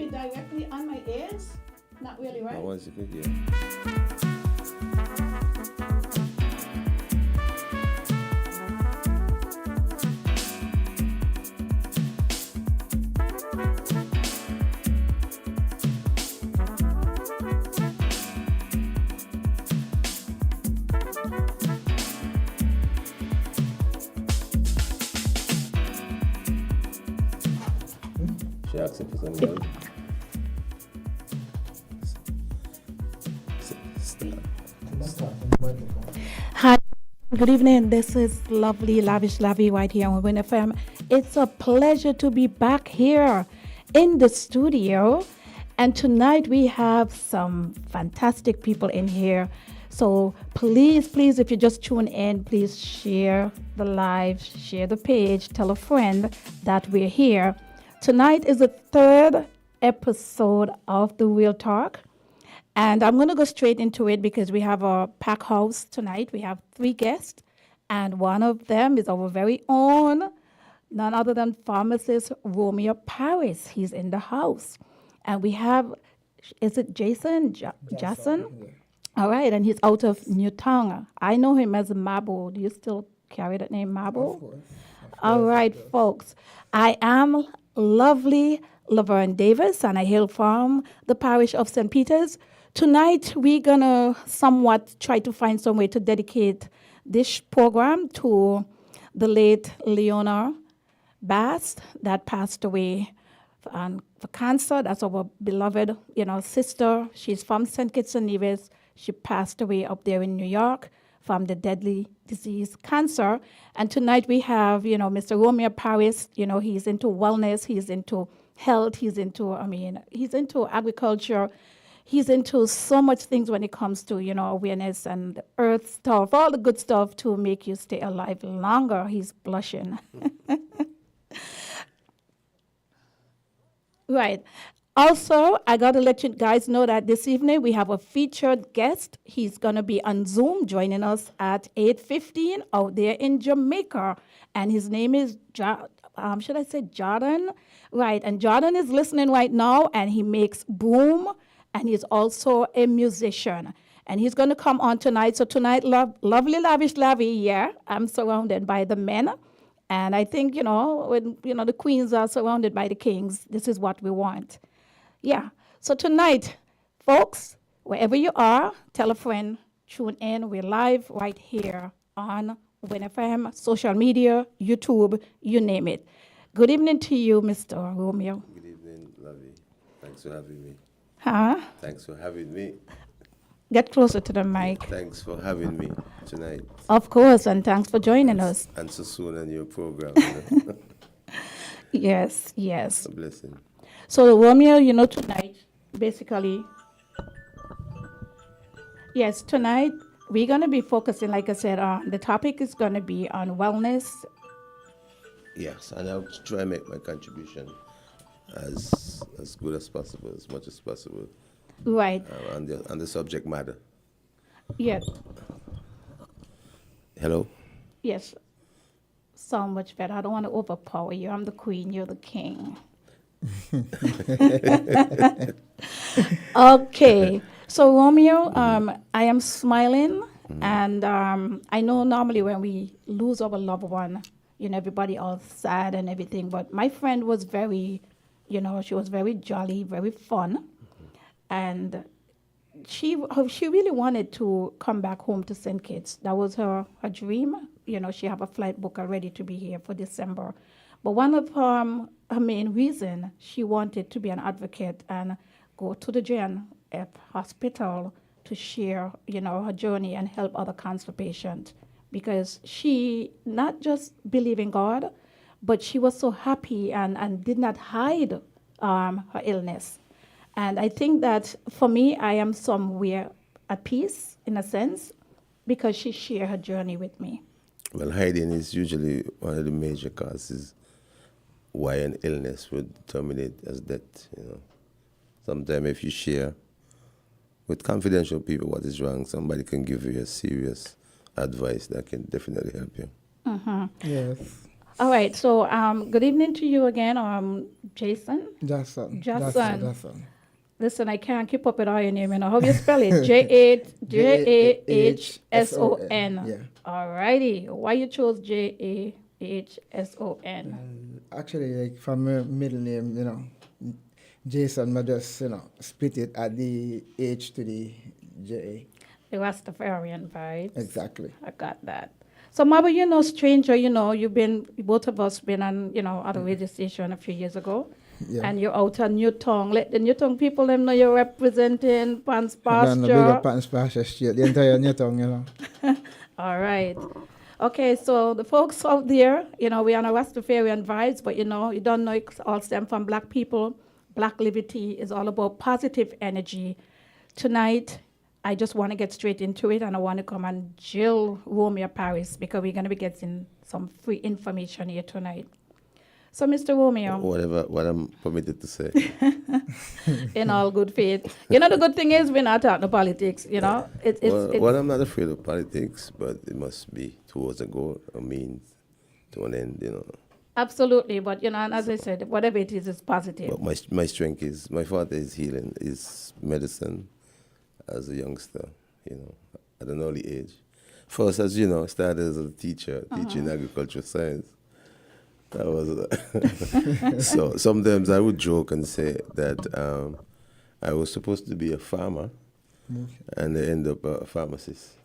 be directly on my ears? Not really, right? Once you could, yeah. She asked if it's on Hi, good evening. This is lovely, lavish Lavi right here on WINN FM. It's a pleasure to be back here in the studio. And tonight we have some fantastic people in here. So please, if you just tune in, please share the live, share the page, tell a friend that we're here. Tonight is the third episode of The Real Talk. And I'm going to go straight into it because we have a pack house tonight. We have 3 guests, and one of them is our very own, none other than pharmacist Romeo Paris. He's in the house. And we have, is it Jason? Jason? All right, and he's out of Newtown. I know him as Mabo. Do you still carry that name, Mabo? Of course. All right, folks. I am lovely Laverne Davis, and I hail from the parish of St. Peter's. Tonight, we're going to somewhat try to find some way to dedicate this program to the late Leona Bass that passed away for cancer. That's our beloved, sister. She's from St. Kitts and Nevis. She passed away up there in New York from the deadly disease cancer. And tonight we have, Mr. Romeo Paris. He's into wellness. He's into health. He's into agriculture. He's into so much things when it comes to, awareness and earth stuff, all the good stuff to make you stay alive longer. He's blushing. Right. Also, I got to let you guys know that this evening we have a featured guest. He's going to be on Zoom joining us at 8:15 out there in Jamaica. And his name is, should I say Jordan? Right. And Jordan is listening right now, and he makes boom. And he's also a musician. And he's going to come on tonight. So tonight, lovely, lavish Lavi, yeah, I'm surrounded by the men. And I think, when, the queens are surrounded by the kings, this is what we want. Yeah. So tonight, folks, wherever you are, tell a friend, tune in. We're live right here on WINN FM, social media, YouTube, you name it. Good evening to you, Mr. Romeo. Good evening, Lavi. Thanks for having me. Huh? Thanks for having me. Get closer to the mic. Thanks for having me tonight. Of course, and thanks for joining us. And so soon on your program. Yes. A blessing. So, Romeo, tonight, basically, yes, tonight we're going to be focusing, like I said, the topic is going to be on wellness. Yes, and I'll try and make my contribution as good as possible, as much as possible. Right. On the subject matter. Yes. Hello? Yes. So much better. I don't want to overpower you. I'm the queen. You're the king. Okay. So, Romeo, I am smiling. And I know normally when we lose our loved one, everybody all sad and everything. But my friend was very, she was very jolly, very fun. And she really wanted to come back home to St. Kitts. That was her dream. She have a flight book already to be here for December. But one of her main reason, she wanted to be an advocate and go to the JNF hospital to share, her journey and help other cancer patients. Because she not just believe in God, but she was so happy and did not hide her illness. And I think that for me, I am somewhere at peace in a sense because she shared her journey with me. Well, hiding is usually one of the major causes why an illness would terminate as death. Sometimes if you share with confidential people what is wrong, somebody can give you a serious advice that can definitely help you. Yes. All right. So, good evening to you again, Jason. Jackson. Jackson. Jackson. Listen, I can't keep up with all your name. You know how you spell it? Jahson. Yeah. All righty. Why you chose Jahson? Actually, like from my middle name, Jason, I just, split it at the H to the J. The Rastafarian vibes. Exactly. I got that. So, Maba, you're no stranger. Both of us been on, at a radio station a few years ago. Yeah. And you're out on Newton. Let the Newton people them know you're representing Pants I'm big Pasture. up Pants Pasture Street, the entire Newton, All right. Okay, so the folks out there, we're on a Rastafarian vibes, but you don't know it all stem from black people. Black liberty is all about positive energy. Tonight, I just want to get straight into it, and I want to come and Jill Romeo Paris because we're going to be getting some free information here tonight. So, Mr. Romeo. What I'm permitted to say. In all good faith. The good thing is we're not talking politics, Well, I'm not afraid of politics, but it must be towards a goal, a means to an end, Absolutely, but and as I said, whatever it is, it's positive. But my strength is, my father is healing, is medicine as a youngster, at an early age. First, as you know, started as a teacher, teaching agricultural science. That was so. Sometimes I would joke and say that I was supposed to be a farmer, and I end up a pharmacist.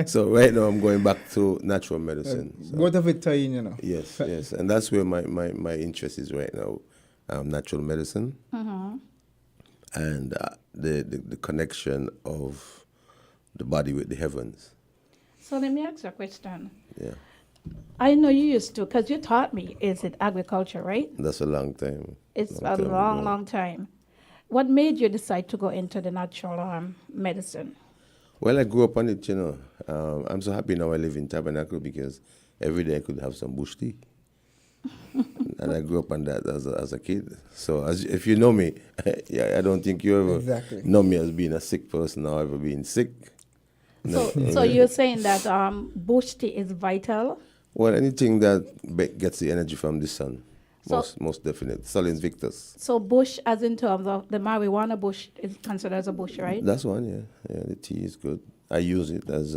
So right now I'm going back to natural medicine. What of it tying, Yes, and that's where my interest is right now, natural medicine, and the connection of the body with the heavens. So let me ask you a question. Yeah. I know you used to, because you taught me, is it agriculture, right? That's a long time. It's a long time. What made you decide to go into the natural medicine? Well, I grew up on it, I'm so happy now I live in Tabernacle because every day I could have some bush tea. And I grew up on that as a kid. So if you know me, I don't think you ever know me as being a sick person or ever being sick. No. So you're saying that bush tea is vital? Well, anything that gets the energy from the sun, most definite. Sol Invictus. So bush, as in terms of the marijuana bush, is considered as a bush, right? That's one, yeah. The tea is good. I use it as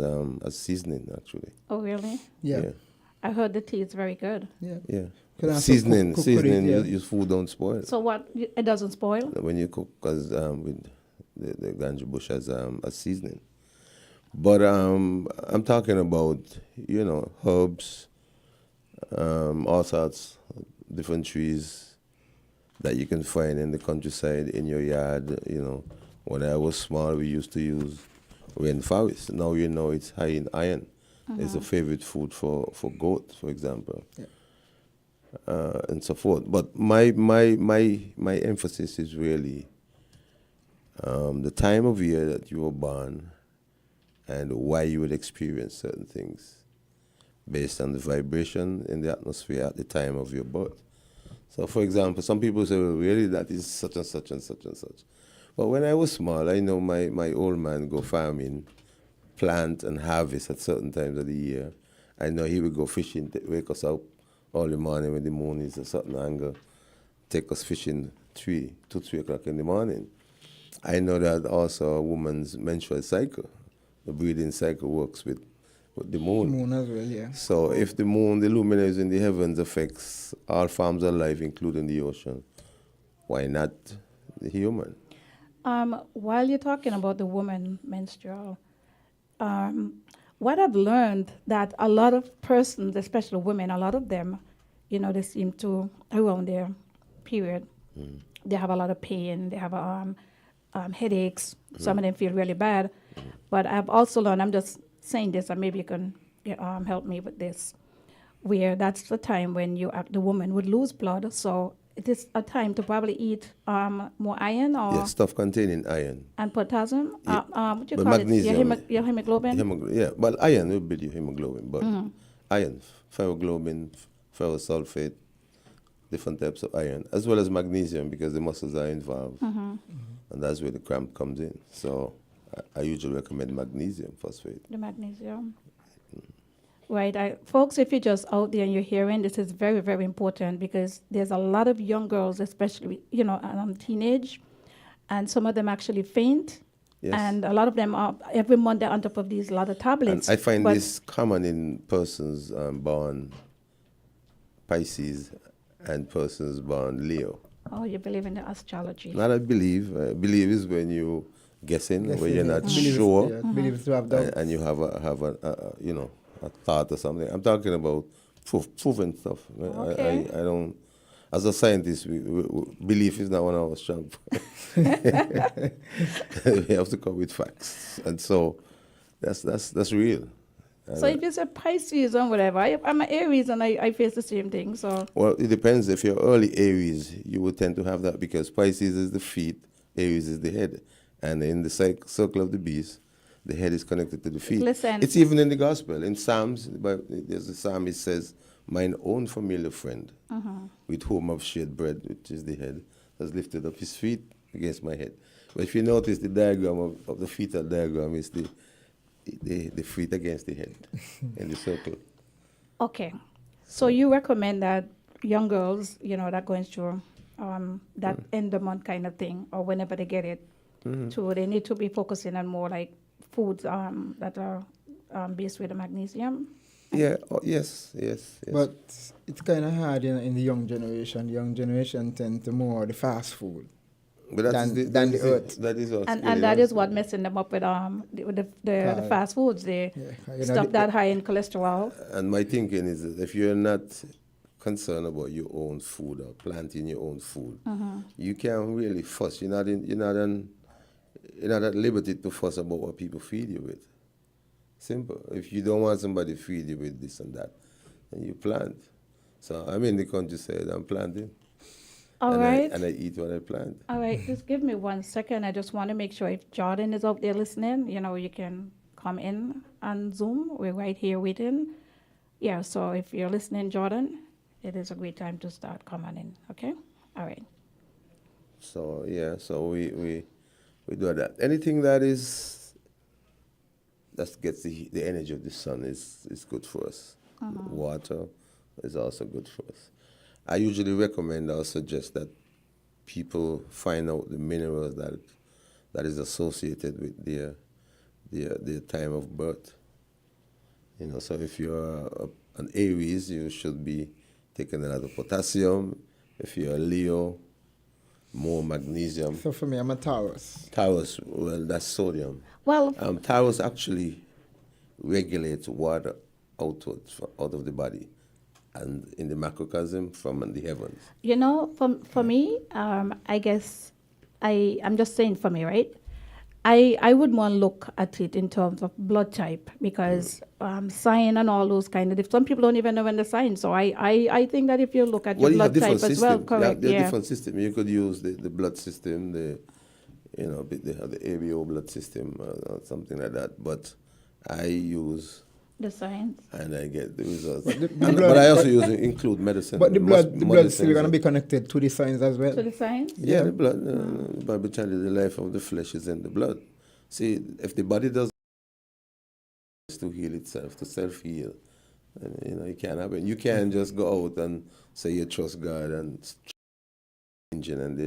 seasoning, actually. Oh, really? Yeah. I heard the tea is very good. Yeah. Can I Seasoning, cook it, yeah. your food don't spoil. So what? It doesn't spoil? When you cook, because with the ganja bush as seasoning. But I'm talking about, herbs, all sorts, different trees that you can find in the countryside, in your yard. When I was small, we used to use rainforest. Now it's high in iron. It's a favorite food for goat, for example, and so forth. But my emphasis is really the time of year that you were born and why you would experience certain things based on the vibration in the atmosphere at the time of your birth. So, for example, some people say, well, really, that is such and such and such and such. But when I was small, I know my old man go farming, plant and harvest at certain times of the year. I know he would go fishing, wake us up all the morning when the moon is a certain angle, take us fishing 3 o'clock in the morning. I know that also a woman's menstrual cycle, the breathing cycle works with the moon. Moon as well, yeah. So if the moon, the luminaries in the heavens affects all forms of life, including the ocean, why not the human? While you're talking about the woman menstrual, what I've learned that a lot of persons, especially women, a lot of them, they seem to, around their period, they have a lot of pain, they have headaches, some of them feel really bad. But I've also learned, I'm just saying this, and maybe you can help me with this, where that's the time when the woman would lose blood. So it is a time to probably eat more iron or stuff containing iron and potassium. Yeah. What do you But call magnesium. it? Your hemoglobin. Yeah, well, iron will build your hemoglobin, but iron, ferroglobin, ferrosulfate, different types of iron, as well as magnesium because the muscles are involved, and that's where the cramp comes in. So I usually recommend magnesium phosphate. The magnesium. Right, folks, if you're just out there and you're hearing, this is very, very important because there's a lot of young girls, especially, teenage, and some of them actually faint. Yes. And a lot of them are, every month they're on top of these lot of And tablets. I find but- this common in persons born Pisces and persons born Leo. Oh, you believe in the astrology. Not I believe. Believe is when you guessing, Yes, when you're yeah. not Believe sure, it, yeah. Believe it to have doubt. and you have a thought or something. I'm talking about proven stuff. Okay. I don't. As a scientist, belief is not one of our strong points. We have to come with facts, and so that's real. So if it's a Pisces or whatever, I'm an Aries and I face the same thing. So Well, it depends. If you're early Aries, you will tend to have that because Pisces is the feet, Aries is the head. And in the circle of the beast, the head is connected to the feet. Listen. It's even in the gospel. In Psalms, there's a psalm, it says, mine own familiar friend, with whom I've shared bread, which is the head, has lifted up his feet against my head. But if you notice the diagram of the fetal diagram is the feet against the head in the circle. okay, so you recommend that young girls, that going through that end of month kind of thing, or whenever they get it, they need to be focusing on more like foods that are based with the magnesium. Yeah, yes. But it's kind of hard in the young generation. The young generation tend to more the fast food. But that Than- is than the earth. That is us. And that is what messing them up with the fast foods. They stuff that high in cholesterol. And my thinking is that if you're not concerned about your own food or planting your own food, you can't really fuss. You're not at liberty to fuss about what people feed you with. Simple. If you don't want somebody to feed you with this and that, then you plant. So I'm in the countryside, I'm planting. All right. And I eat what I plant. All right, just give me 1 second. I just want to make sure if Jordan is out there listening, you can come in on Zoom. We're right here waiting. Yeah, so if you're listening, Jordan, it is a great time to start coming in, okay? All right. So yeah, so we do that. Anything that gets the energy of the sun is good for us. Water is also good for us. I usually recommend or suggest that people find out the minerals that is associated with their time of birth. So if you're an Aries, you should be taking a lot of potassium. If you're a Leo, more magnesium. So for me, I'm a Taurus. Taurus, well, that's sodium. Well, Taurus actually regulates water out of the body and in the macrocosm from the heavens. for me, I guess I'm just saying for me, right? I would more look at it in terms of blood type because sign and all those kind of. Some people don't even know when the sign. So I think that if you look at your You blood have type different as well, systems. correct? There are Yeah. different systems. You could use the blood system, they have the ABO blood system or something like that. But I use The signs. and I get the results. But the But blood- I also include medicine. But the blood is still medicines. going to be connected to the signs as well. So the signs. Yeah, the blood. The Bible tells you the life of the flesh is in the blood. See, if the body does to heal itself, to self-heal, then, it can't happen. You can't just go out and say you trust God and engine and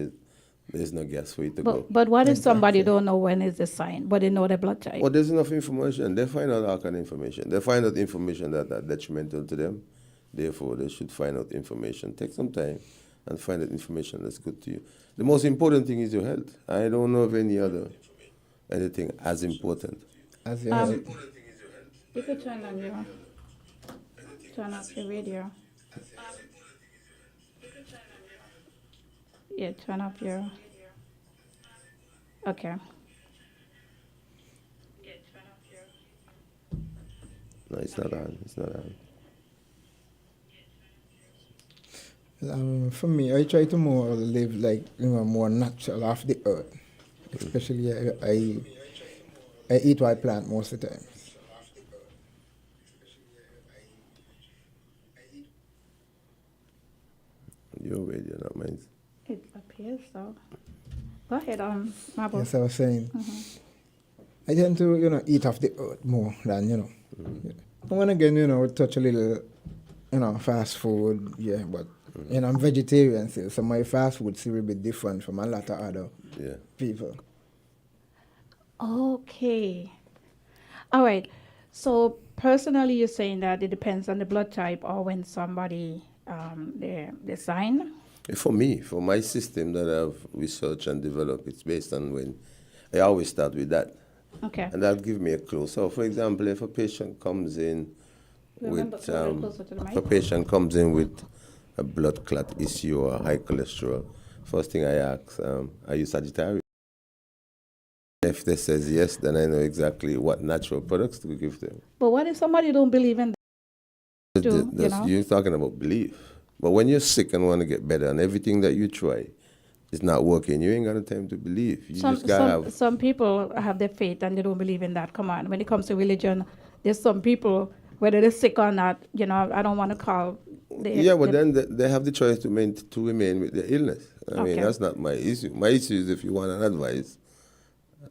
there's no gas for you to go. But what if somebody don't know when is the sign, but they know the blood type? Well, there's enough information. They find out all kind of information. They find out information that are detrimental to them. Therefore, they should find out information. Take some time and find out information that's good to you. The most important thing is your health. I don't know of anything as important. As your health. You could turn up your radio. Yeah, turn up your. Okay. No, it's not on. It's not on. For me, I try to more live more natural off the earth. Especially I eat what I plant most of the time. Your radio, not mine. It appears so. Go ahead, Marble. Yes, I was saying. I tend to, eat off the earth more than, And when again, we touch a little, fast food, yeah, but, I'm vegetarian still, so my fast food still a bit different from a lot of other Yeah. people. Okay. All right. So personally, you're saying that it depends on the blood type or when somebody they sign. For me, for my system that I've researched and developed, it's based on when I always start with that. Okay. And that'll give me a clue. So, for example, if a patient comes in Remember, with go a little closer to the if a mic. patient comes in with a blood clot issue or high cholesterol, first thing I ask, are you Sagittarius? If they says yes, then I know exactly what natural products to give them. But what if somebody don't believe in that? You're talking about belief. But when you're sick and want to get better, and everything that you try is not working, you ain't got no time to believe. You just gotta have. Some people have their faith and they don't believe in that. Come on, when it comes to religion, there's some people, whether they're sick or not, I don't want to call. Yeah, but then they have the choice to remain with their illness. I mean, Okay. that's not my issue. My issue is if you want an advice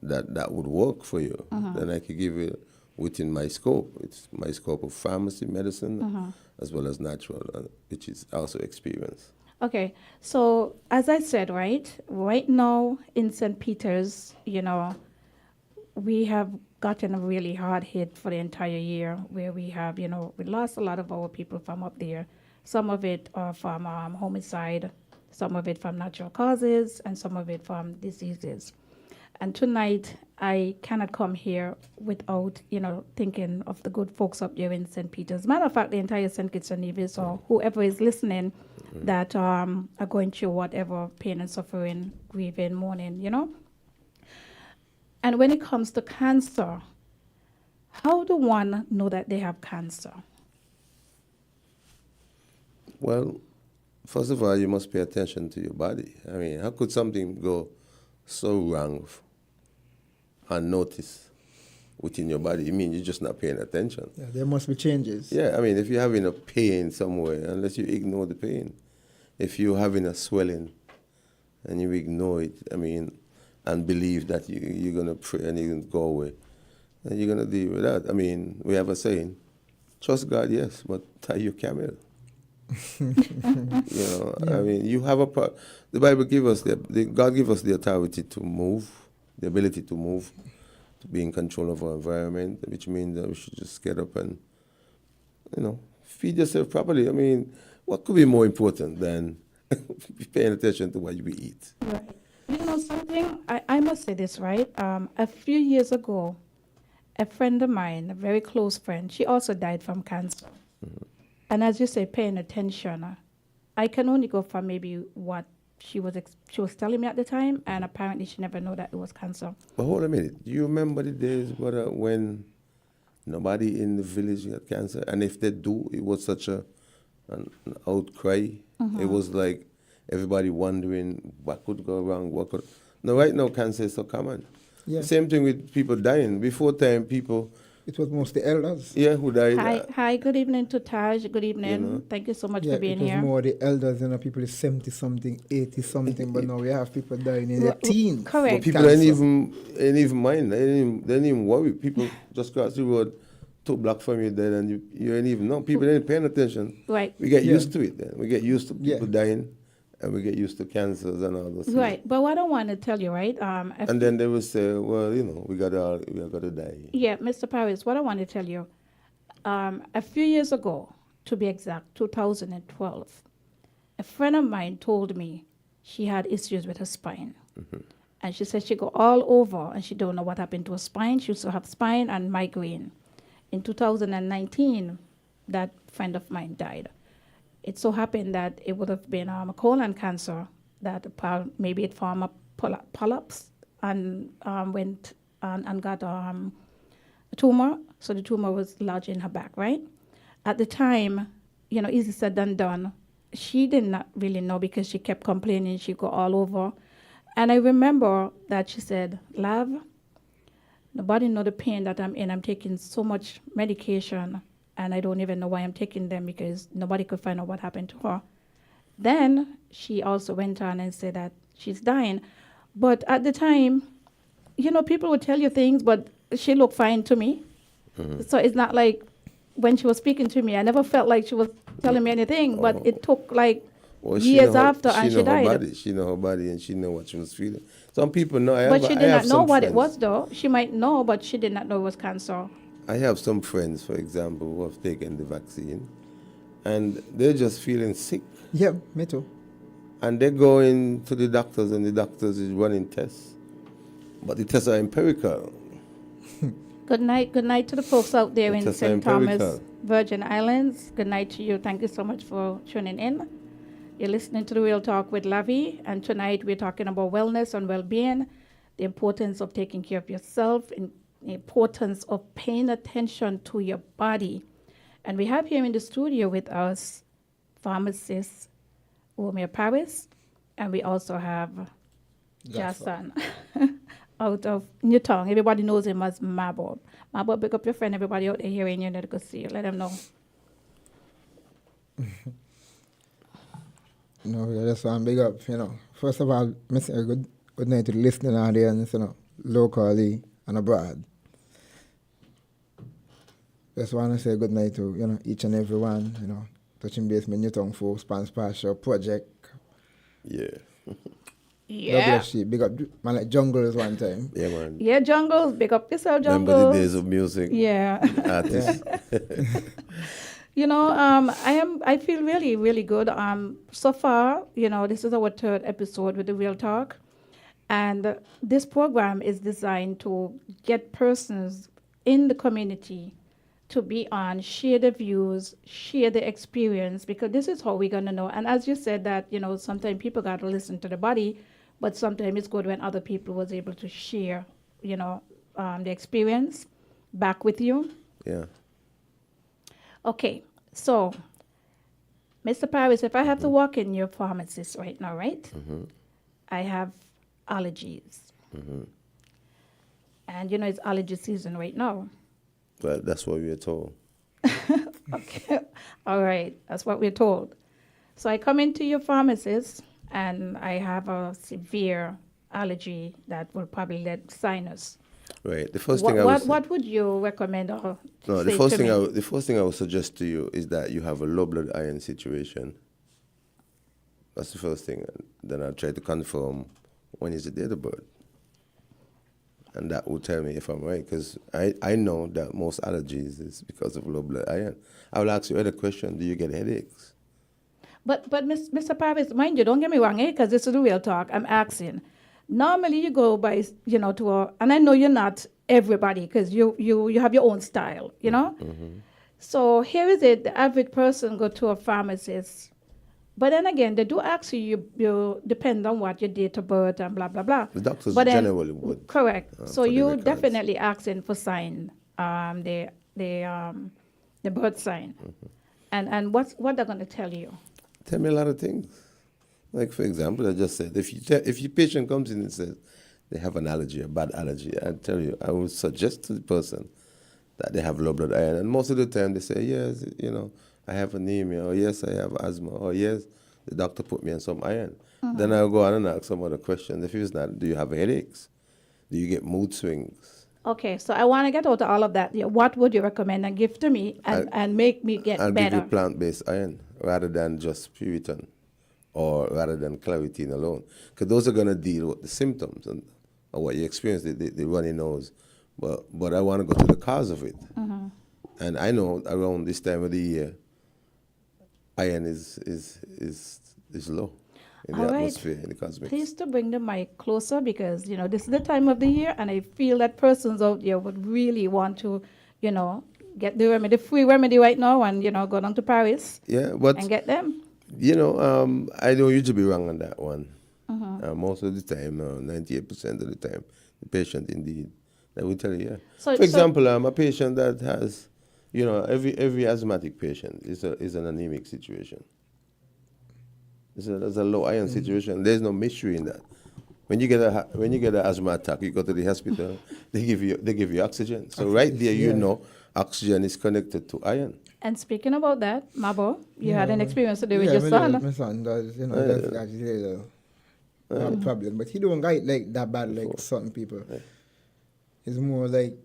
that would work for you, then I could give it within my scope. It's my scope of pharmacy, medicine, as well as natural, which is also experience. Okay, so as I said, right now in St. Peter's, we have gotten a really hard hit for the entire year where we have, we lost a lot of our people from up there. Some of it from homicide, some of it from natural causes, and some of it from diseases. And tonight, I cannot come here without, thinking of the good folks up there in St. Peter's. Matter of fact, the entire St. Kitts and Nevis or whoever is listening that are going through whatever pain and suffering, grieving, mourning, And when it comes to cancer, how do one know that they have cancer? Well, first of all, you must pay attention to your body. I mean, how could something go so wrong unnoticed within your body? You mean you're just not paying attention? Yeah, there must be changes. Yeah, I mean, if you're having a pain somewhere, unless you ignore the pain, if you're having a swelling and you ignore it, I mean, and believe that you're going to pray and you're going to go away, then you're going to deal with that. I mean, we have a saying, trust God, yes, but tie your camel. I mean, you have the Bible gives us, God gives us the authority to move, the ability to move, to be in control of our environment, which means that we should just get up and, feed yourself properly. I mean, what could be more important than paying attention to what you eat? Right. You know something? I must say this, right? A few years ago, a friend of mine, a very close friend, she also died from cancer. And as you say, paying attention, I can only go from maybe what she was telling me at the time, and apparently she never knew that it was cancer. But hold a minute. Do you remember the days, brother, when nobody in the village got cancer? And if they do, it was such an outcry. It was like everybody wondering what could go wrong, No, right now, cancer is so common. Yeah. Same thing with people dying. Before time, people... It was mostly elders. Yeah, who died. Hi, good evening to Taj. Good evening. Thank you so much for being it was here. more the elders, people is 70-something, 80-something, but now we have people dying in their teens. Correct. But people ain't even mind. They ain't even worry. People just cross the road 2 blocks from you then, and you ain't even know. People ain't paying attention. Right. We get used to it then. We get used to people dying, and we get used to cancers and all those things. Right. But what I want to tell you, right? And then they will say, well, we gotta die. Yeah, Mr. Paris, what I want to tell you, a few years ago, to be exact, 2012, a friend of mine told me she had issues with her spine. And she said she go all over and she don't know what happened to her spine. She used to have spine and migraine. In 2019, that friend of mine died. It so happened that it would have been a colon cancer that maybe it formed polyps and went and got a tumor. So the tumor was large in her back, right? At the time, easy said than done. She did not really know because she kept complaining. She go all over. And I remember that she said, Lav, nobody know the pain that I'm in. I'm taking so much medication and I don't even know why I'm taking them because nobody could find out what happened to her. Then she also went on and said that she's dying. But at the time, people would tell you things, but she looked fine to me. So it's not like when she was speaking to me, I never felt like she was telling me anything, but it took like Well, years after, and she know her died. body. She know her body, and she know what she was feeling. Some people know. But she I did have not know some what it friends. was, though. She might know, but she did not know it was cancer. I have some friends, for example, who have taken the vaccine, and they're just feeling sick. Yeah, me too. And they're going to the doctors, and the doctors is running tests, but the tests are empirical. Good night to the folks out there in Just St. Thomas, empirical. Virgin Islands. Good night to you. Thank you so much for tuning in. You're listening to The Real Talk with Lavi, and tonight we're talking about wellness and well-being, the importance of taking care of yourself, and the importance of paying attention to your body. And we have here in the studio with us pharmacist Omir Paris, and we also have Jason out of Newtown. Everybody knows him as Mabob. Mabob, pick up your friend. Everybody out there hearing you, need to go see you. Let them know. No, I just want to big up, First of all, I say a good night to the listening audience, locally and abroad. Just want to say good night to, each and every one, touching base with Newtown folks, Spans Pasture Project. Yeah. Yeah. WFC, big up, man, like Jungles one time. Yeah, man. Yeah, Jungles. Big up yourself, Remember Jungles. the days of music? Yeah. Artists. I feel really, really good. So far, this is our third episode with The Real Talk. And this program is designed to get persons in the community to be on, share the views, share the experience, because this is how we're going to know. And as you said that, sometimes people got to listen to the body, but sometimes it's good when other people was able to share, the experience back with you. Yeah. Okay, so, Mr. Paris, if I have to walk in your pharmacist right now, right? Mm-hmm. I have allergies. And it's allergy season right now. Well, that's what we were told. Okay, all right, that's what we're told. So I come into your pharmacist and I have a severe allergy that will probably lead sinus. Right. The first What, thing what would you recommend or No, say the first to me? the first thing I would suggest to you is that you have a low blood iron situation. That's the first thing. Then I'll try to confirm when is the date of birth. And that will tell me if I'm right, because I know that most allergies is because of low blood iron. I will ask you another question: do you get headaches? But Mr. Paris, mind you, don't get me wrong, because this is the real talk. I'm asking. Normally, you go by, to a, and I know you're not everybody, because you have your own style, So here is it: the average person go to a pharmacist, but then again, they do ask you depend on what your date of birth and blah blah blah. The doctors But then, generally would. correct. So for the you records. definitely asking for sign, the birth sign, and what they're gonna tell you. Tell me a lot of things. Like, for example, I just said, if your patient comes in and says they have an allergy, a bad allergy, I tell you, I would suggest to the person that they have low blood iron. And most of the time they say, yes, I have anemia, or yes, I have asthma, or yes, the doctor put me on some iron. Then I'll go on and ask some other questions. If it's not, do you have headaches? Do you get mood swings? Okay, so I want to get out of all of that. What would you recommend and give to me and make me get I'll better? give you plant-based iron rather than just Puritan or rather than Claritin alone. Because those are going to deal with the symptoms and what you experience, the runny nose. But I want to go to the cause of it. And I know around this time of the year, iron is low in the atmosphere, in the cosmics. Please to bring the mic closer, because this is the time of the year, and I feel that persons out there would really want to, get the remedy, free remedy right now, and go down to Paris. Yeah, but and get them. I don't usually be wrong on that one. Most of the time, 98% of the time, the patient indeed, they will tell you. Yeah. For example, a patient that has, every asthmatic patient is an anemic situation. There's a low iron situation. There's no mystery in that. When you get an asthma attack, you go to the hospital. They give you oxygen. So right there, oxygen is connected to iron. And speaking about that, Mabo, you had an experience today with your son. My son does, that's actually a problem. But he don't get it like that bad like certain people. It's more like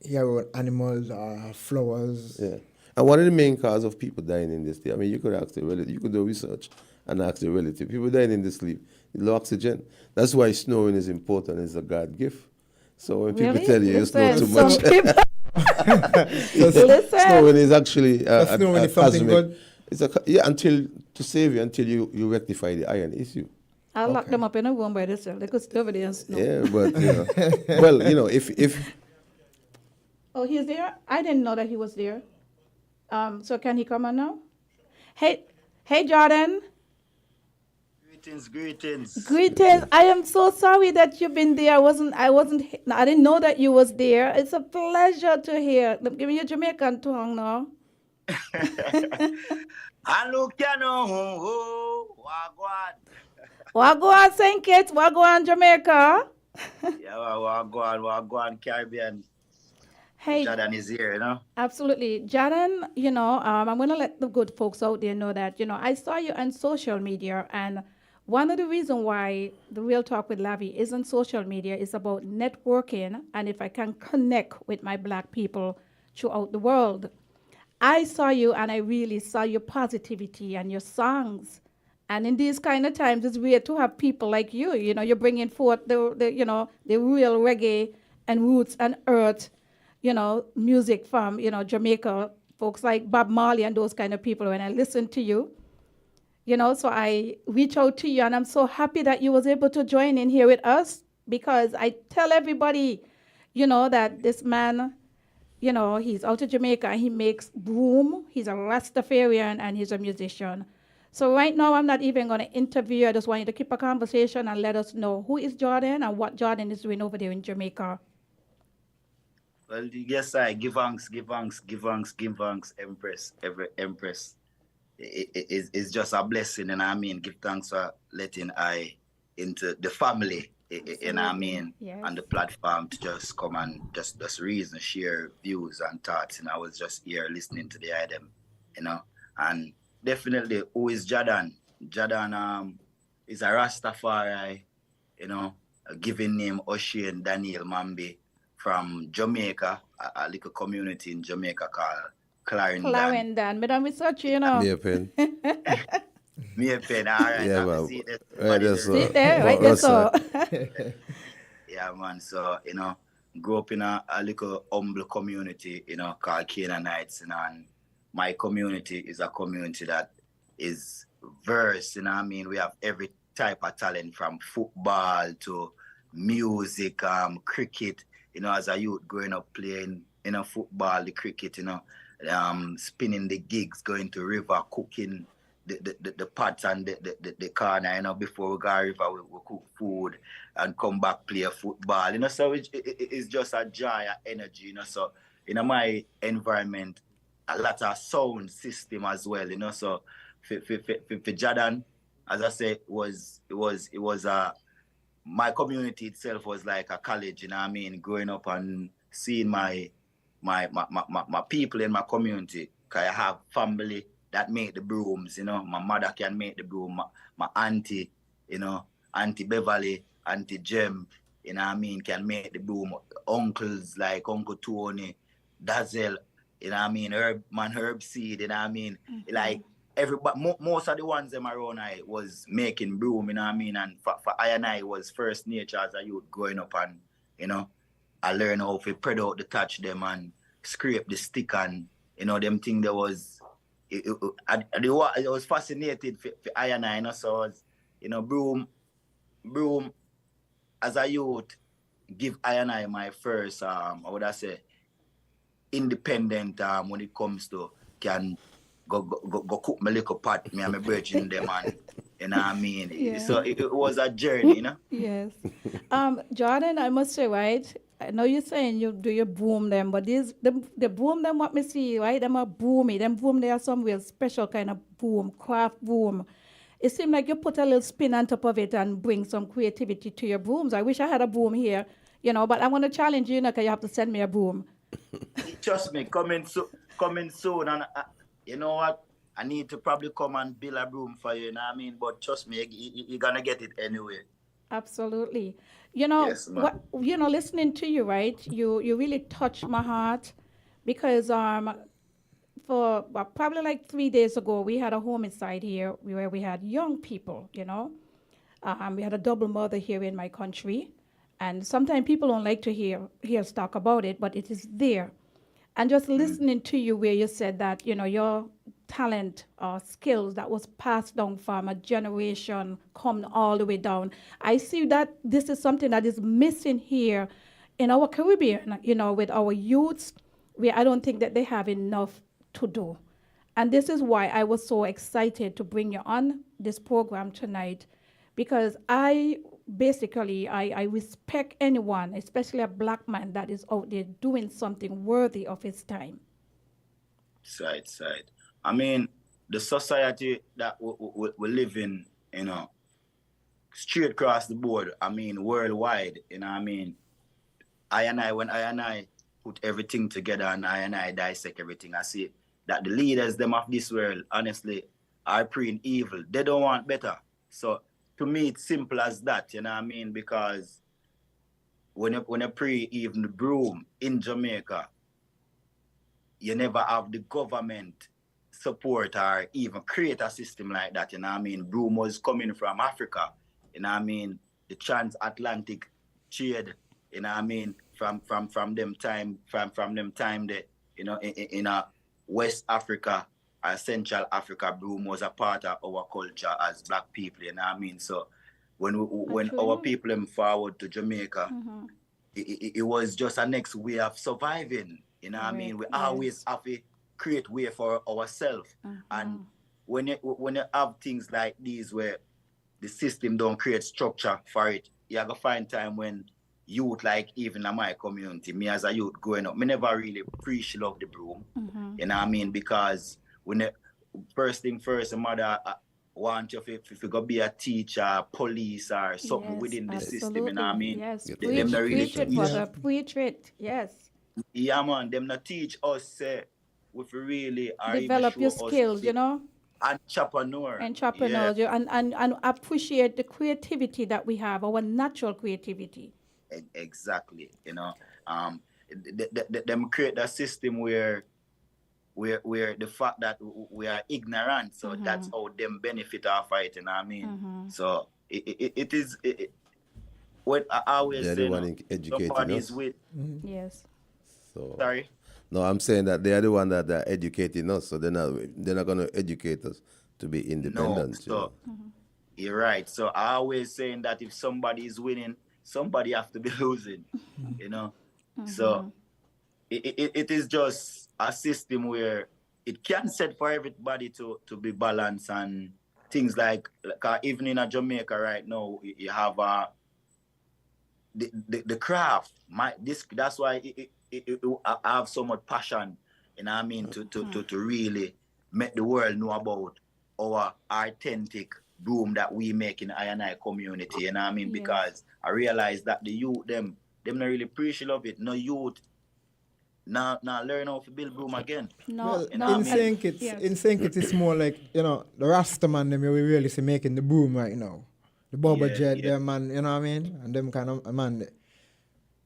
he have animals or flowers. Yeah. And one of the main causes of people dying in this day, I mean, you could ask the relative, you could do research and ask the relative. People dying in the sleep, low oxygen. That's why snoring is important. It's a God gift. So when people Really? tell you snore Listen, too some much, people. Listen. snoring is actually snoring is something good? It's yeah, until to save you until you rectify the iron issue. I locked them up in a room by themselves. They could stay over there and snore. Yeah, but well, if Oh, he's there? I didn't know that he was there. So can he come on now? Hey, Jordan. Greetings. Greetings. I am so sorry that you've been there. I didn't know that you was there. It's a pleasure to hear. Give me your Jamaican tongue now. Hello, Cano. Wagwan. Wagwan St. Kitts, Wagwan Jamaica. Yeah, Wagwan Caribbean. Hey, Jordan is here, absolutely. Jordan, I'm going to let the good folks out there know that, I saw you on social media, and one of the reasons why the Real Talk with Lavi is on social media is about networking and if I can connect with my black people throughout the world. I saw you and I really saw your positivity and your songs. And in these kind of times, it's weird to have people like you. You're bringing forth the real reggae and roots and earth, music from, Jamaica, folks like Bob Marley and those kind of people. When I listen to you, so I reach out to you and I'm so happy that you was able to join in here with us because I tell everybody, that this man, he's out of Jamaica and he makes boom. He's a Rastafarian and he's a musician. So right now, I'm not even going to interview. I just want you to keep a conversation and let us know who is Jordan and what Jordan is doing over there in Jamaica. Well, yes, I give thanks, Empress, every Empress. It's just a blessing, and I mean, give thanks for letting I into the family, and I mean, Yes. on the platform to just come and just reason, share views and thoughts, and I was just here listening to the item, and definitely, who is Jordan? Jordan is a Rastafari, a given name Ocean Daniel Mambi from Jamaica, a little community in Jamaica called Clarendon. Clarendon. Me done research, me a pen. Me a pen, all right. Yeah, I man. see that. Right, that's See there, right there, so. Yeah, man. So, grew up in a little humble community, called Canaanites, and my community is a community that is verse, we have every type of talent from football to music, cricket, as a youth growing up playing, football, the cricket, spinning the gigs, going to river, cooking the pots and the corner, before we go river, we cook food and come back play football, so it's just a joy, a energy, so in my environment, a lot of sound system as well, so for Jordan, as I say, it was my community itself was like a college, growing up and seeing my people in my community, because I have family that make the brooms, my mother can make the broom, my auntie, Auntie Beverly, Auntie Jem, can make the broom, uncles like Uncle Tony, Dazzle, Herb Seed, like everybody, most of the ones them around I was making broom, and for I and I was first nature as a youth growing up, and I learned how to spread out the touch them and scrape the stick and them thing that was I was fascinated for I and I, so I was, broom as a youth give I and I my first how would I say independent when it comes to can go cook my little pot, me and my virgin them and Yeah. so it was a journey, Yes. Jordan, I must say, right? I know you're saying you boom them, but the boom them what me see, right? Them are boomy. Them boom they are some real special kind of boom, craft boom. It seems like you put a little spin on top of it and bring some creativity to your booms. I wish I had a boom here, but I want to challenge you, because you have to send me a boom. Trust me, coming soon, and you know what? I need to probably come and build a broom for you, but trust me, you're gonna get it anyway. Absolutely. Yes, ma'am. Listening to you, right? You really touch my heart because for probably like 3 days ago, we had a homicide here where we had young people, we had a double murder here in my country. And sometimes people don't like to hear us talk about it, but it is there. And just listening to you where you said that, your talent or skills that was passed down from a generation come all the way down. I see that this is something that is missing here in our Caribbean, with our youths, where I don't think that they have enough to do. And this is why I was so excited to bring you on this program tonight, because I respect anyone, especially a black man that is out there doing something worthy of his time. Side. I mean, the society that we live in, straight across the board, I mean, worldwide, when I and I put everything together and I dissect everything, I see that the leaders, them of this world, honestly, are preying evil. They don't want better. So, to me, it's simple as that, because when you pray even the broom in Jamaica, you never have the government support or even create a system like that, Broom was coming from Africa, the transatlantic trade, from them time that, in West Africa, Central Africa, broom was a part of our culture as black people, So when our people came forward to Jamaica, it was just a next way of surviving, We always have to create way for ourselves. And when you have things like these where the system don't create structure for it, you have to find time when youth, like even in my community, me as a youth growing up, me never really appreciate love the broom, because when the first thing first, the mother want you if you go be a teacher, police, or something within the system, Yes, them not really preach it, brother, preach it, yes. Yeah, man, them not teach us, if we really are develop your skills, entrepreneurs, yeah. and appreciate the creativity that we have, our natural creativity. Exactly, them create that system where the fact that we are ignorant, so that's how them benefit our fight, So it is what I always say. They're the one educating us. Yes. So Sorry. No, I'm saying that they are the one that are educating us, so they're not going to educate us to be independent. No, so you're right. So I always saying that if somebody is winning, somebody have to be losing, So it is just a system where it can set for everybody to be balanced, and things like even in Jamaica right now, you have the craft. That's why I have so much passion, to really make the world know about our authentic broom that we make in I community, Yes. Because I realize that the youth them not really appreciate of it. No youth now learn how to build broom again. No, In St. Kitts, it's more like, the Rastaman them we really see making the broom right now. The Boba Jet, them, and you know what I mean? And them kind of man.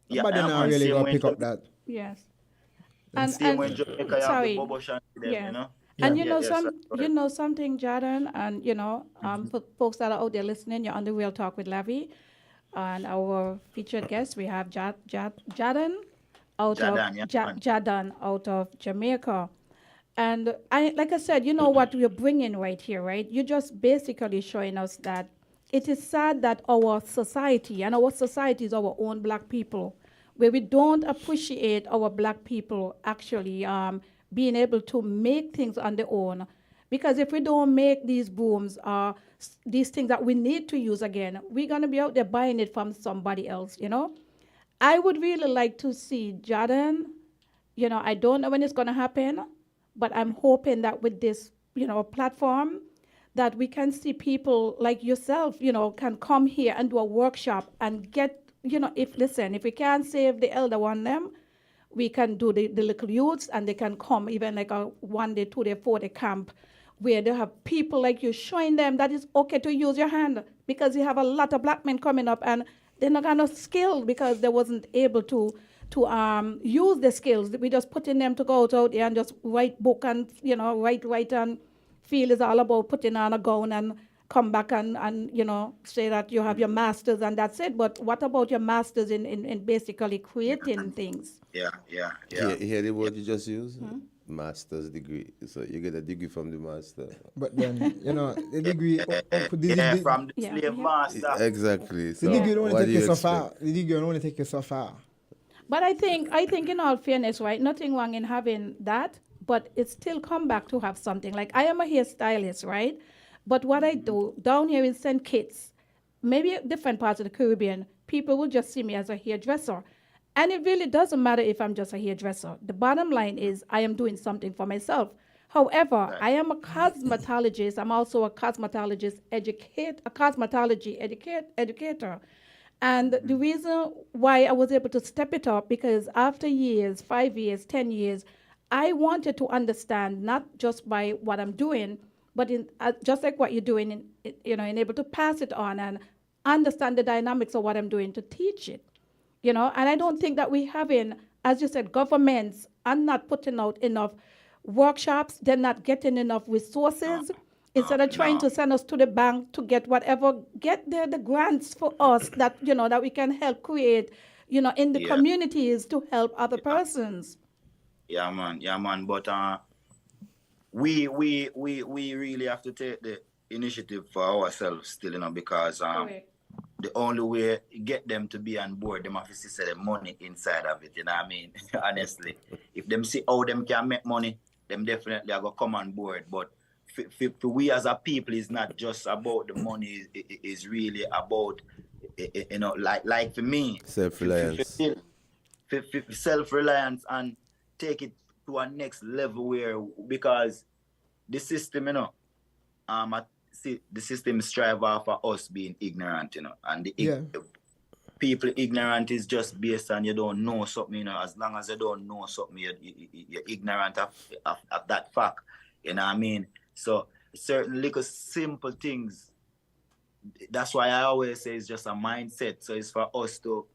Nobody now really go pick up that. Yes. And same when Jamaica have the Bobo Shanty them, Yeah. And something, Jordan, and for folks that are out there listening, you're on the Real Talk with Lavi, and our featured guest we have Jordan out of Jamaica, and like I said, what we're bringing right here, right? You're just basically showing us that it is sad that our society is our own black people, where we don't appreciate our black people actually being able to make things on their own. Because if we don't make these booms, these things that we need to use again, we're going to be out there buying it from somebody else, I would really like to see Jordan, I don't know when it's going to happen, but I'm hoping that with this, platform, that we can see people like yourself, can come here and do a workshop and get, if we can't save the elder one them, we can do the little youths, and they can come even like a 1 day, 2 day, 4 day camp where they have people like you showing them that it's okay to use your hand, because you have a lot of black men coming up and they're not got no skill because they wasn't able to to use the skills. We just putting them to go out there and just write book and, write and feel is all about putting on a gown and come back and say that you have your masters and that's it. But what about your masters in basically creating things? Yeah. Hear the word you just used? Master's degree. So you get a degree from the master. But then, the degree, From the Yeah, slave yeah. master. Exactly. the So degree will what only do take you you so far. expect? The degree will only take you so far. But I think in all fairness, right, nothing wrong in having that, but it still come back to have something. Like I am a hairstylist, right? But what I do down here in St. Kitts, maybe different parts of the Caribbean, people will just see me as a hairdresser. And it really doesn't matter if I'm just a hairdresser. The bottom line is I am doing something for myself. However, Right. I am a cosmetologist. I'm also a cosmetology educator. And the reason why I was able to step it up, because after years, 5 years, 10 years, I wanted to understand not just by what I'm doing, but just like what you're doing, and able to pass it on and understand the dynamics of what I'm doing to teach it. And I don't think that we having, as you said, governments are not putting out enough workshops. They're not getting enough resources. Instead of trying to send us to the bank to get whatever, get the grants for us that that we can help create, in the Yeah. communities to help other persons. Yeah, man. But we really have to take the initiative for ourselves still, because Correct. the only way get them to be on board, them have to see the money inside of it, you know what I mean? Honestly. If them see how them can make money, them definitely are going to come on board. But for we as a people, is not just about the money, it is really about, like for me, Self-reliance. self-reliance and take it to a next level because the system, the system strive off of us being ignorant, and the people ignorant is just based on you don't know something, as long as you don't know something, you're ignorant of that fact, you know what I mean? So certain little simple things, that's why I always say it's just a mindset. So it's for us to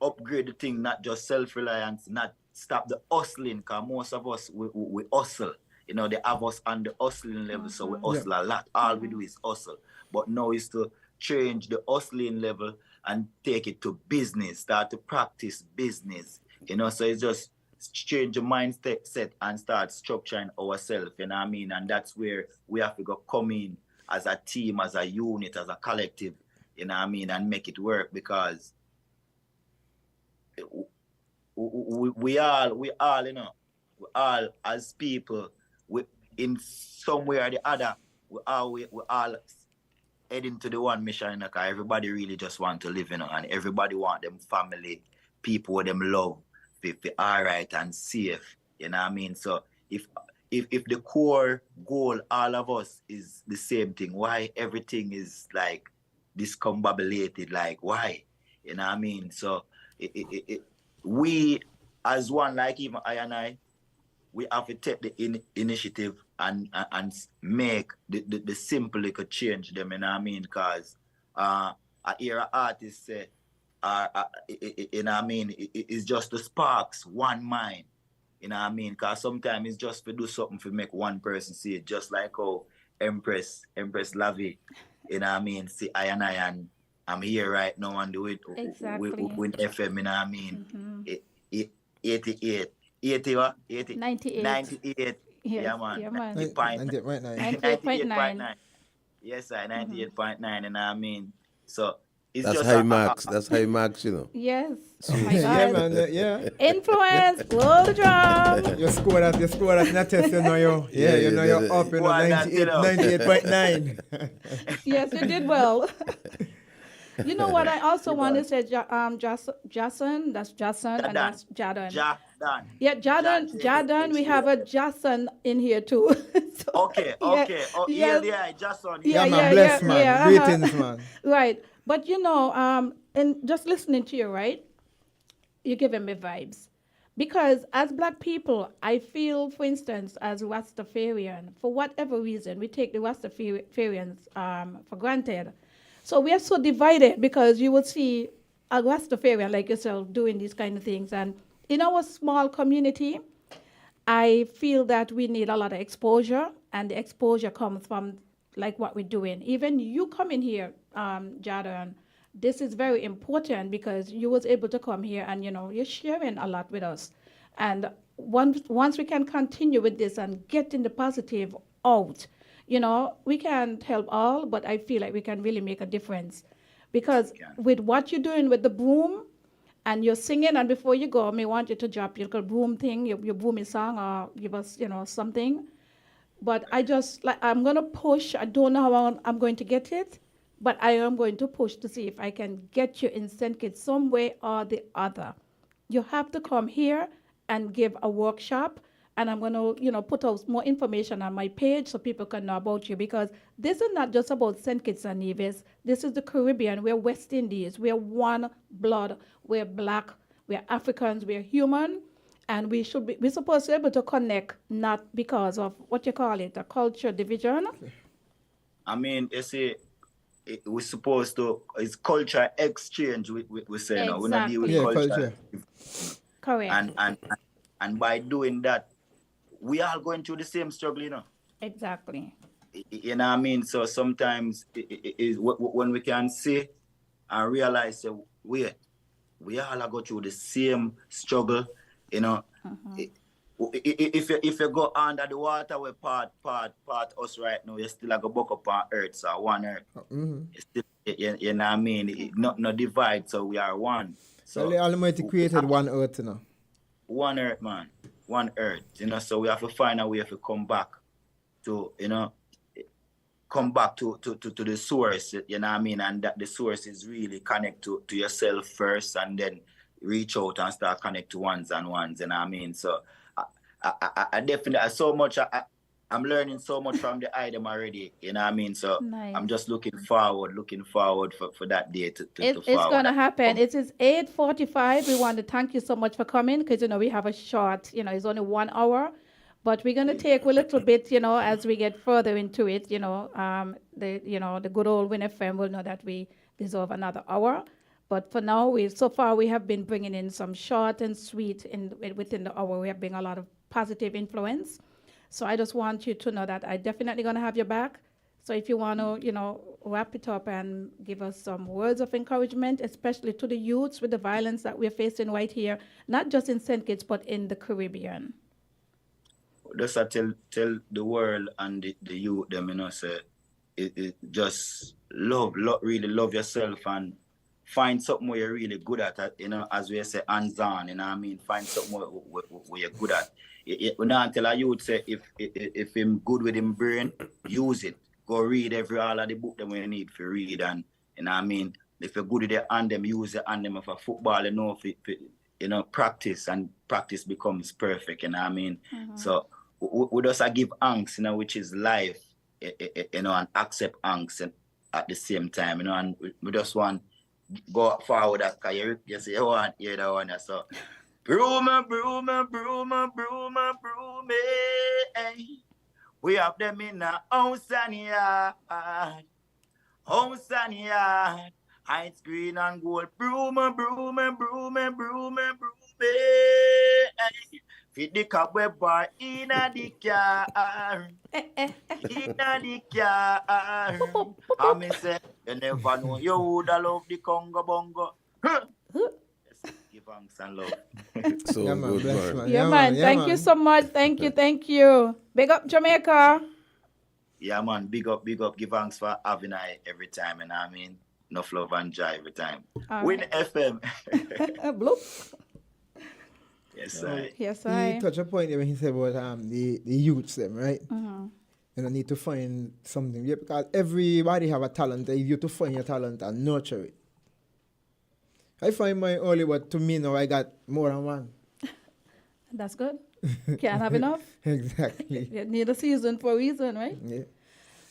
upgrade the thing, not just self-reliance, not stop the hustling, because most of us, we hustle. They have us on the hustling level, so we hustle a lot. All we do is hustle. But now is to change the hustling level and take it to business, start to practice business. So it's just change the mindset and start structuring ourselves, you know what I mean? And that's where we have to come in as a team, as a unit, as a collective, you know what I mean, and make it work, because we all as people, we in some way or the other, we all heading to the one mission, because everybody really just want to live, and everybody want them family, people with them love, be all right and safe, you know what I mean? So if the core goal, all of us, is the same thing, why everything is like discombobulated? Like, why? You know what I mean? So we as one, like even I and I, we have to take the initiative and make the simple little change them, you know what I mean? Because I hear an artist say, you know what I mean, it's just the sparks, one mind, you know what I mean? Because sometimes it's just to do something to make one person see it, just like how Empress Lavi, you know what I mean, see I and I'm here right now and do it Exactly. with FM, you know what I mean? 88. 80 what? 80? 98. 98. Yes, Yeah, man. yeah, man. 98.9. 98.9. Yes, I 98.9, you know what I mean? So it's That's just high marks. That's high marks, Yes. Oh my Yeah, God. man. Yeah. Influence, blow the drum. You scored that in a test, you know you're yeah, up, Well, that's, 98.9. Yes, you did well. You know what? I also want to say, Jason. That's Jason, and that's Jadon. Jadon. Yeah, Jadon. We have a Jason in here too. So, Okay. yeah, Oh, yes. yeah, just on. Yeah, man. Bless, man. Greetings, man. Right, but and just listening to you, right? You're giving me vibes. Because as black people, I feel, for instance, as Rastafarian, for whatever reason, we take the Rastafarians for granted. So we are so divided, because you will see a Rastafarian like yourself doing these kind of things. And in our small community, I feel that we need a lot of exposure, and the exposure comes from like what we're doing. Even you coming here, Jada, and this is very important because you was able to come here and you're sharing a lot with us. And once we can continue with this and getting the positive out, we can't help all, but I feel like we can really make a difference. Because with what you're doing with the broom, and you're singing, and before you go, I want you to drop your little broom thing, your broomy song, or give us, something. But I'm going to push. I don't know how I'm going to get it, but I am going to push to see if I can get you in St. Kitts some way or the other. You have to come here and give a workshop, and I'm going to, put out more information on my page so people can know about you, because this is not just about St. Kitts and Nevis. This is the Caribbean. We're West Indies. We're one blood. We're black. We're Africans. We're human. And we're supposed to be able to connect, not because of what you call it, a culture division. I mean, you see, we're supposed to, it's culture exchange, we say, no, we're not dealing with culture. Correct. And by doing that, we are going through the same struggle, Exactly. You know what I mean? So sometimes when we can see and realize that we all are go through the same struggle, If you go under the water, we part us right now, you still like a buck up on earth, so one earth. Still, you know what I mean? No divide, so we are one. So the Almighty created one earth, One earth, man. One earth. So we have to find a way to come back to, come back to the source, you know what I mean? And that the source is really connect to yourself first, and then reach out and start connect to ones and ones, you know what I mean? So I definitely, I'm learning so much from the item already, you know what I mean? So nice. I'm just looking forward for that day to It's going to happen. It is 8:45. We want to thank you so much for coming, because, we have a short, it's only 1 hour. But we're going to take a little bit, as we get further into it, the good old WINN FM will know that we deserve another hour. But for now, so far we have been bringing in some short and sweet within the hour. We have been a lot of positive influence. So I just want you to know that I'm definitely going to have your back. So if you want to, wrap it up and give us some words of encouragement, especially to the youths with the violence that we're facing right here, not just in St. Kitts, but in the Caribbean. Just tell the world and the youth them, say it just really love yourself and find something where you're really good at, as we say, hands on, you know what I mean? Find something where you're good at. We not tell a youth, say, if him good with him brain, use it. Go read all of the book that we need to read, and, you know what I mean? If you're good with the hand them, use the hand them for football, practice, and practice becomes perfect, you know what I mean? So we just give thanks, which is life, and accept thanks at the same time, and we just want go forward that, because you say you want to hear that one. So broom, we have them in a house and yard, heights green and gold. Broom, fit the cobweb bar in the car. In the car. I mean, say, you never know you would love the Congo Bongo. Give thanks and love. So Yeah, man, good, bless, man. Yeah, man. Thank you so much. Thank you. Big up Jamaica. Yeah, man. Big up. Give thanks for having I every time. And I mean, enough love and joy every time. WINN FM. Bloop. Yes, I. Yes, He touched a point there when he said about the youths them, right? And I need to find something. Yeah, because everybody have a talent. You have to find your talent and nurture it. I find mine only, but to me now I got more than one. That's good. Can't have enough. Exactly. You need a season for a reason, right? Yeah.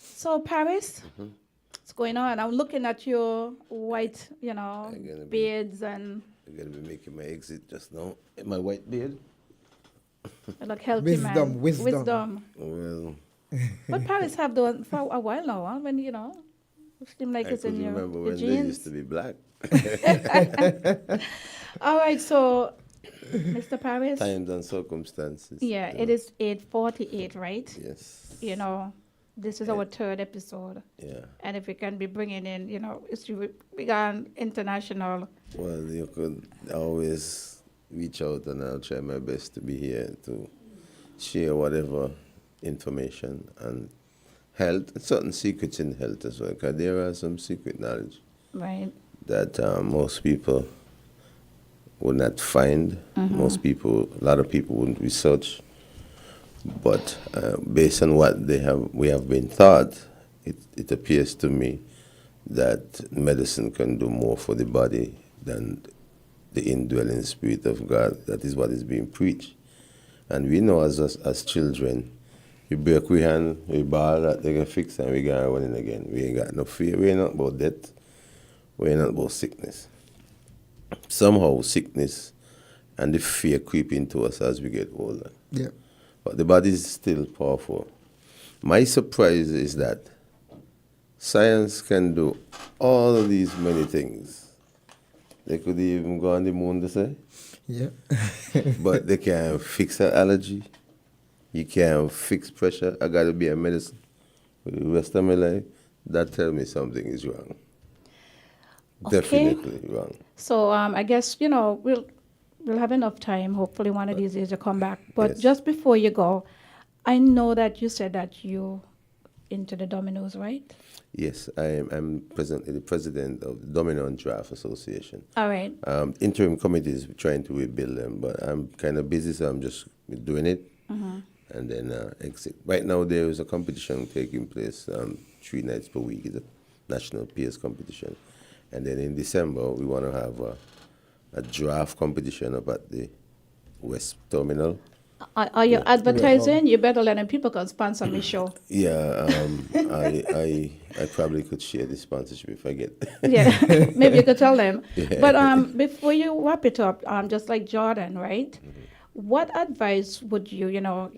So Paris, what's going on? I'm looking at your white, beards, and I'm going to be making my exit just now. My white beard. you look healthy, man. Wisdom. Well, But Paris have done for a while now, when Seems like I it's could in remember your when they genes. used to be black. All right, so Mr. Paris. Times and circumstances. Yeah, you it know. is 8:48, right? Yes. You know, this is our third episode. Yeah. And if we can be bringing in, it's began international. Well, you could always reach out, and I'll try my best to be here to share whatever information and health, certain secrets in health as well, because there are some secret knowledge Right. that most people would not find. Most people, a lot of people wouldn't research. But based on what we have been taught, it appears to me that medicine can do more for the body than the indwelling spirit of God. That is what is being preached. And we know as children, we break we hand, we ball that they can fix, and we go running again. We ain't got no fear. We ain't not about death. We ain't not about sickness. Somehow sickness and the fear creep into us as we get older. Yeah. But the body is still powerful. My surprise is that science can do all of these many things. They could even go on the moon, they say. Yeah. But they can't fix an allergy. You can't fix pressure. I got to be a medicine for the rest of my life. That tells me something is wrong. Okay. Definitely wrong. So I guess, we'll have enough time, hopefully one of these days to come back. But Yes. just before you go, I know that you said that you're into the dominoes, right? Yes, I'm presently the president of the Domino and Draft Association. All right. Interim committees trying to rebuild them, but I'm kind of busy, so I'm just doing it and then exit. Right now, there is a competition taking place 3 nights per week. It's a national peers competition. And then in December, we want to have a draft competition up at the West Terminal. Are you advertising? You better let them people can sponsor me show. Yeah, I probably could share the sponsorship if I get. Yeah, maybe you could tell them. Yeah. But before you wrap it up, just like Jordan, right? What advice would you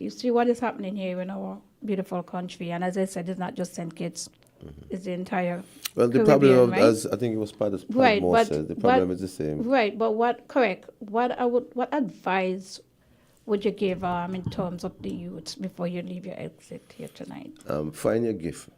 see what is happening here in our beautiful country, and as I said, it's not just St. Kitts, it's the entire Well, the Caribbean, problem of, right? as I think it was part of Right, Mo but said, the problem is the same. Right, but what advice would you give in terms of the youth before you leave your exit here tonight? Find your gift.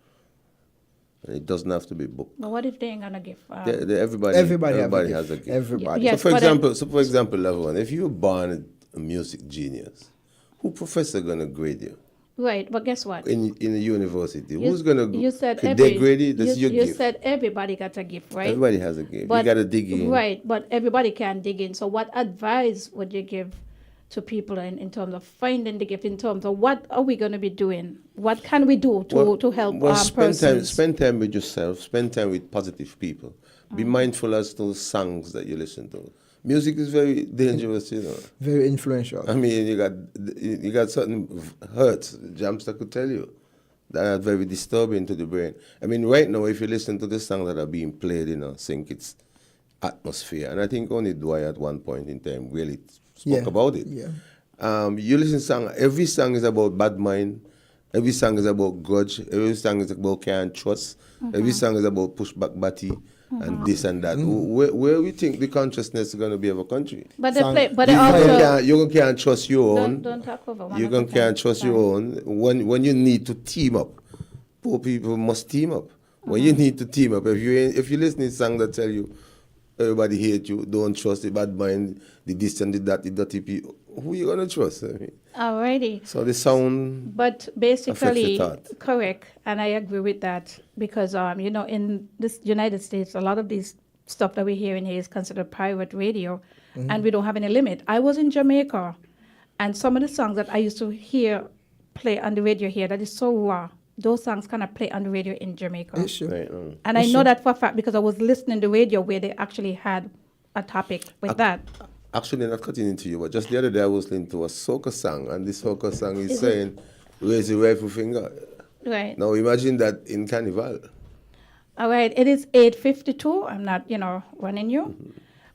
And it doesn't have to be book. But what if they ain't gonna give? Everybody has a gift. Everybody. Yes, so but for example, Laverne, if you're born a music genius, who professor gonna grade you? Right, but guess what? In the university, You- who's gonna you said could they grade you? That's your you gift. said everybody got a gift, right? Everybody has a gift. But, you gotta dig in. Right, but everybody can dig in. So what advice would you give to people in terms of finding the gift, in terms of what are we going to be doing? What can we do to help persons? Spend time with yourself. Spend time with positive people. Be Mm-hmm. mindful as to the songs that you listen to. Music is very dangerous, Very influential. I mean, you got certain hurts, Jamster could tell you, that are very disturbing to the brain. I mean, right now, if you listen to the songs that are being played in St. Kitts atmosphere, and I think only Dwyer at one point in time really spoke about it. Yeah. You listen to song, every song is about bad mind, every song is about grudge, every song is about can't trust, every song is about pushback batty, and this and that. Where we think the consciousness is going to be of a country? But they Song- play, but they also You can't trust your own. don't talk over one. You at a time. can't trust your own. When you need to team up, poor people must team up. When you need to team up, if you listen to a song that tell you everybody hate you, don't trust the bad mind, the this and the that, the dirty people, who you gonna trust? I mean, Alrighty. so the sound. But basically, Affects the thought. correct, and I agree with that because in this United States, a lot of these stuff that we're hearing here is considered pirate radio, and we don't have any limit. I was in Jamaica, and some of the songs that I used to hear play on the radio here, that is so raw. Those songs cannot play on the radio in Jamaica. Yes, sure. Right, And I know that for a fact because I was listening to the radio where they actually had a topic with that. Actually, not cutting into you, but just the other day I was listening to a soca song, and this soca song is Is it- saying, "Raise the rifle finger." Right. Now imagine that in Carnival. All right. It is 8:52. I'm not, running you.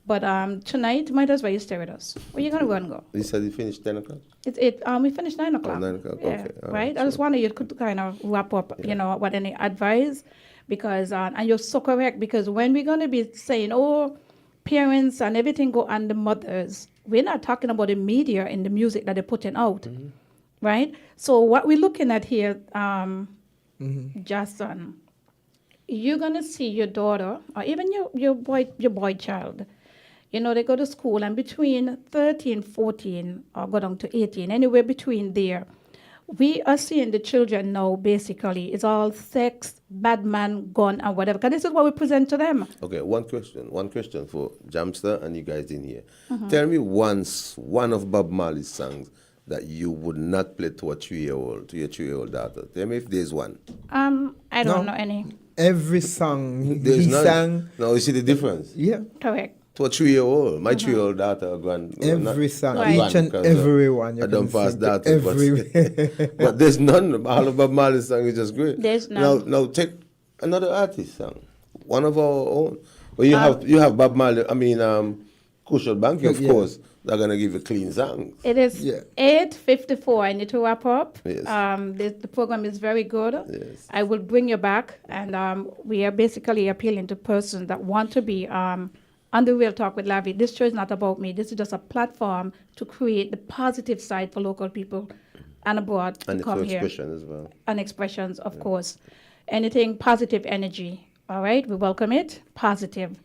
But tonight, might as well you stay with us. Where you going to go and go? You said you finished 10 o'clock? It's 8. We finished 9 o'clock. 9 o'clock, Yeah, okay, all right? right, I just wanted you to kind of wrap up, what any advice. because, and you're so correct, because when we're going to be saying, oh, parents and everything go on the mothers, we're not talking about the media and the music that they're putting out, right? So what we're looking at here, Justin, you're going to see your daughter or even your boy child. You know, they go to school and between 13, 14 or go down to 18, anywhere between there, we are seeing the children now basically it's all sex, bad man, gun and whatever. Because this is what we present to them. Okay, one question for Jamster and you guys in here. Tell me one of Bob Marley's songs that you would not play to a 3-year-old, to your 3-year-old daughter. Tell me if there's one. I don't know any. Every song There's he none. sang. No, you see the difference? Yeah. Correct. To a 3-year-old, my 3-year-old daughter, Every song, Right. each and every one. You I don't can pass sing that. every But there's none. All of Bob Marley's song is just great. There's none. Now take another artist song, one of our own. Well, you have Bob Marley. I mean, Kushal Banky, of Yeah. course. They're gonna give you clean songs. It is Yeah. 8:54. I need to wrap up. Yes. The program is very good. Yes. I will bring you back, and we are basically appealing to persons that want to be on the Real Talk with Lavi. This show is not about me. This is just a platform to create the positive side for local people and abroad to And come for here. expression as well. And expressions, of course. Anything positive energy. All right, we welcome it. Positive.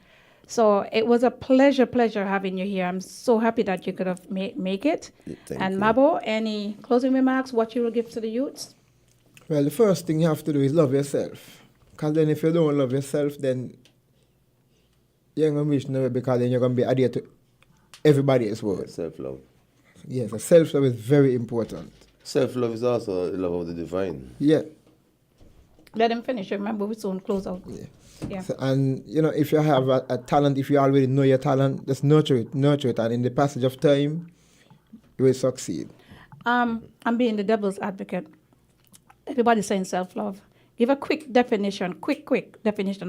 So it was a pleasure having you here. I'm so happy that you could have make it. Thank And you. Mabo, any closing remarks? What you will give to the youths? Well, the first thing you have to do is love yourself. Because then if you don't love yourself, then you're going to reach nowhere, because then you're going to be adhered to everybody else's world. Self-love. Yes, so self-love is very important. Self-love is also the love of the divine. Yeah. Let them finish. Remember, we soon close out. Yeah. So, and, you know, if you have a talent, if you already know your talent, just nurture it. And in the passage of time, you will succeed. I'm being the devil's advocate. Everybody's saying self-love. Give a quick definition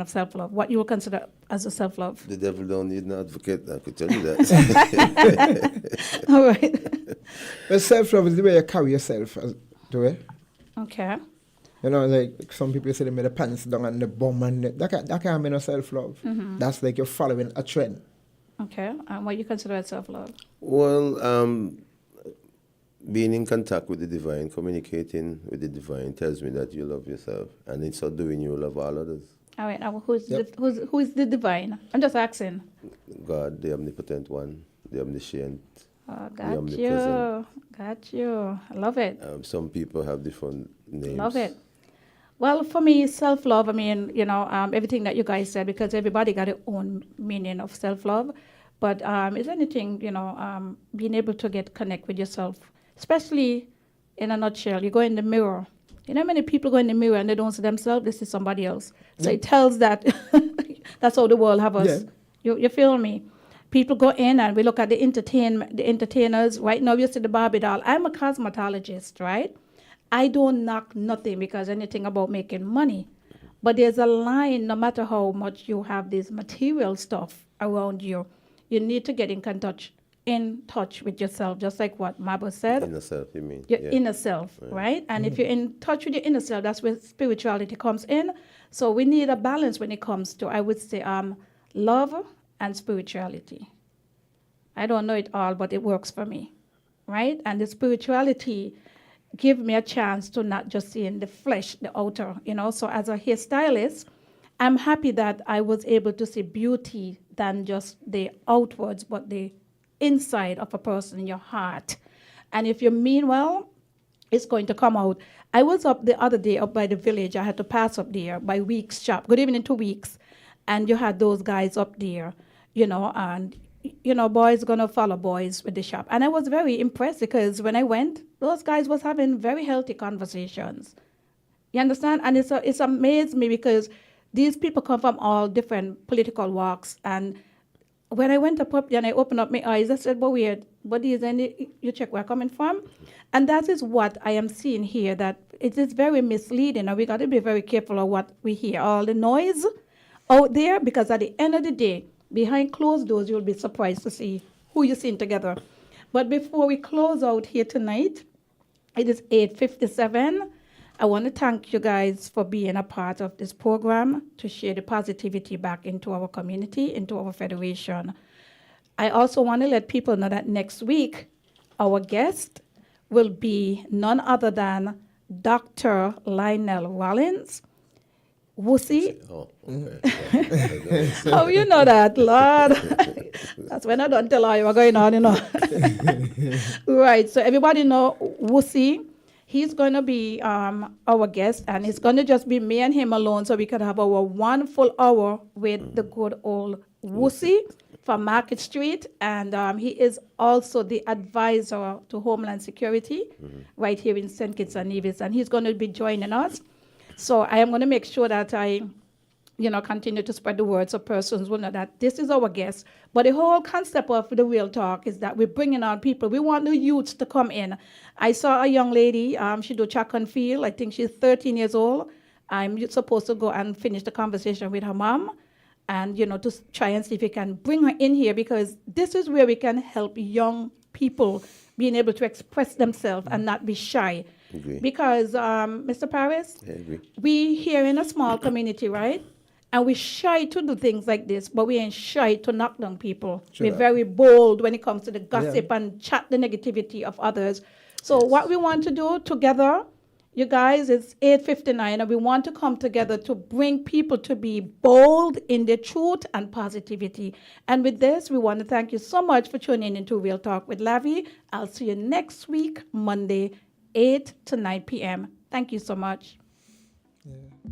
of self-love. What you will consider as a self-love. The devil don't need an advocate, I could tell you that. All right. Well, self-love is the way you carry yourself to it. Okay. You know, like some people say they made the pants down and the bum and that can't be no self-love. That's like you're following a trend. Okay. And what you consider as self-love? Well, being in contact with the divine, communicating with the divine tells me that you love yourself. And in so doing, you love all others. All right. Now, who is the divine? I'm just asking. God, the omnipotent one, the omniscient. Oh, the got you. omnipresent. Got you. I love it. Some people have different names. Love it. Well, for me, self-love, I mean, you know, everything that you guys said, because everybody got their own meaning of self-love. But is anything, you know, being able to connect with yourself, especially in a nutshell, you go in the mirror. You know how many people go in the mirror and they don't see themselves, they see somebody else. So it tells that that's how the world have us. Yeah. You feel me? People go in and we look at the entertainers. Right now, you see the Barbie doll. I'm a cosmetologist, right? I don't knock nothing because anything about making money. But there's a line, no matter how much you have this material stuff around you, you need to get in touch with yourself, just like what Mabo said. Inner self, you mean? Your inner self, right? And if you're in touch with your inner self, that's where spirituality comes in. So we need a balance when it comes to, I would say, love and spirituality. I don't know it all, but it works for me, right? And the spirituality give me a chance to not just see in the flesh, the outer, you know. So as a hairstylist, I'm happy that I was able to see beauty than just the outwards, but the inside of a person, your heart. And if you mean well, it's going to come out. I was up the other day up by the village. I had to pass up there by Weeks shop. Good evening to Weeks. And you had those guys up there, you know, and you know, boys gonna follow boys with the shop. And I was very impressed because when I went, those guys was having very healthy conversations. You understand? And it's amazed me because these people come from all different political walks. And when I went up there and I opened up my eyes, I said, but weird, but you check where I'm coming from? And that is what I am seeing here, that it is very misleading. And we got to be very careful of what we hear. All the noise out there, because at the end of the day, behind closed doors, you'll be surprised to see who you're seeing together. But before we close out here tonight, it is 8:57, I want to thank you guys for being a part of this program to share the positivity back into our community, into our federation. I also want to let people know that next week, our guest will be none other than Dr. Lionel Rollins. Wussy. Oh, okay. How you know that, Lord? That's when I don't tell how you are going on, Right, so everybody know Wussy. He's going to be our guest, and it's going to just be me and him alone, so we can have our 1 full hour with the good old Wussy from Market Street. And he is also the advisor to Homeland Security right here in St. Kitts and Nevis, and he's going to be joining us. So I am going to make sure that I, continue to spread the word so persons will know that this is our guest. But the whole concept of the Real Talk is that we're bringing on people. We want the youths to come in. I saw a young lady, she do track and field. I think she's 13 years old. I'm supposed to go and finish the conversation with her mom and, to try and see if we can bring her in here, because this is where we can help young people being able to express themselves and not be shy. Agree. Because, Mr. Paris, I agree. we here in a small community, right? And we're shy to do things like this, but we ain't shy to knock down people. Sure. We're very bold when it comes to the gossip and chat the negativity of others. So what we want to do together, you guys, it's 8:59, and we want to come together to bring people to be bold in their truth and positivity. And with this, we want to thank you so much for tuning into Real Talk with Lavi. I'll see you next week, Monday, 8 to 9 p.m. Thank you so much. Yeah.